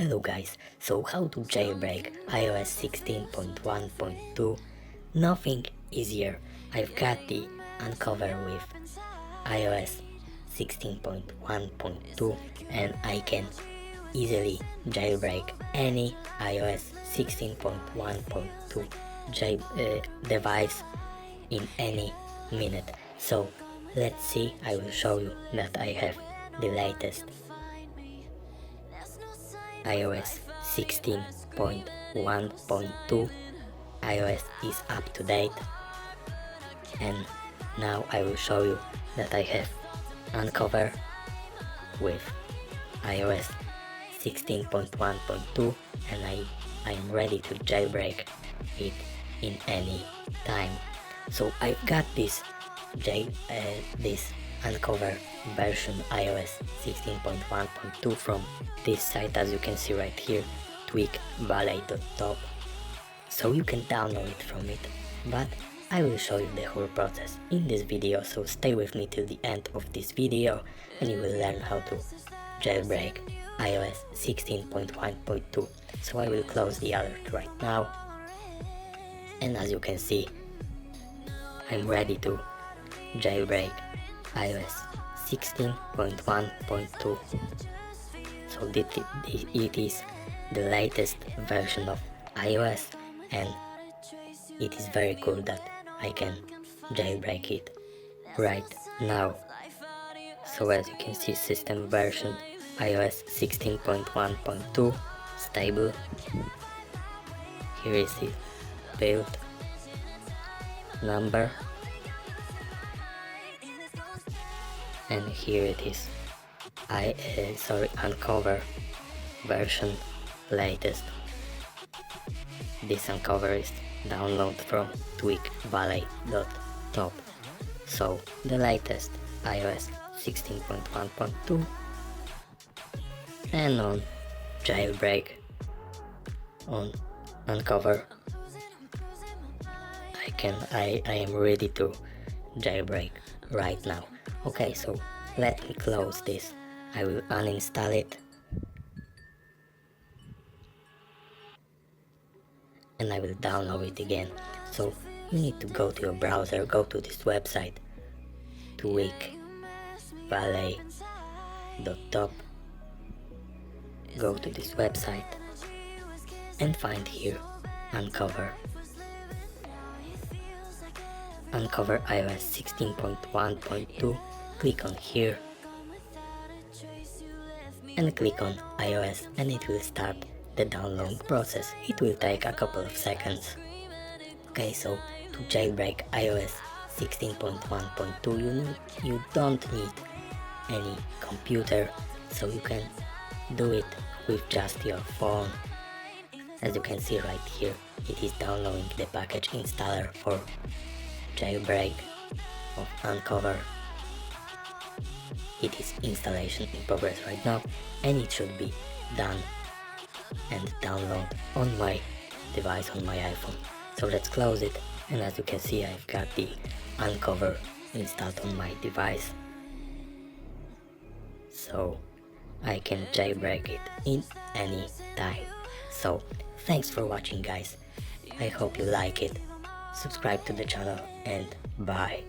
Hello guys, so how to jailbreak iOS 16.1.2? Nothing easier. I've got the Uncover with iOS 16.1.2 and I can easily jailbreak any iOS 16.1.2 device in any minute. So let's see, I will show you that I have the latest iOS 16.1.2. iOS is up to date, and now I will show you that I have Uncover with iOS 16.1.2 and I am ready to jailbreak it in any time. So I've got this Uncover version iOS 16.1.2 from this site, as you can see right here, tweakballet.top. So you can download it from it, but I will show you the whole process in this video, so stay with me till the end of this video and you will learn how to jailbreak iOS 16.1.2. So I will close the alert right now, and as you can see, I'm ready to jailbreak iOS 16.1.2. So it is the latest version of iOS, and it is very cool that I can jailbreak it right now. So as you can see, system version iOS 16.1.2 stable. Here is the build number, and here it is Uncover version latest. This Uncover is download from tweakballet.top. So the latest iOS 16.1.2, and on jailbreak on Uncover I am ready to jailbreak right now. Okay, so let me close this. I will uninstall it and I will download it again. So you need to go to your browser, go to this website, tweakballet.top, go to this website and find here Uncover iOS 16.1.2. click on here and click on iOS, and it will start the download process. It will take a couple of seconds. Okay, so to jailbreak iOS 16.1.2 you don't need any computer, so you can do it with just your phone. As you can see right here, it is downloading the package installer for jailbreak of Uncover. It is installation in progress right now, and it should be done and download on my device, on my iPhone. So let's close it, and as you can see, I've got the Uncover installed on my device, so I can jailbreak it in any time. So thanks for watching guys, I hope you like it. Subscribe to the channel and bye.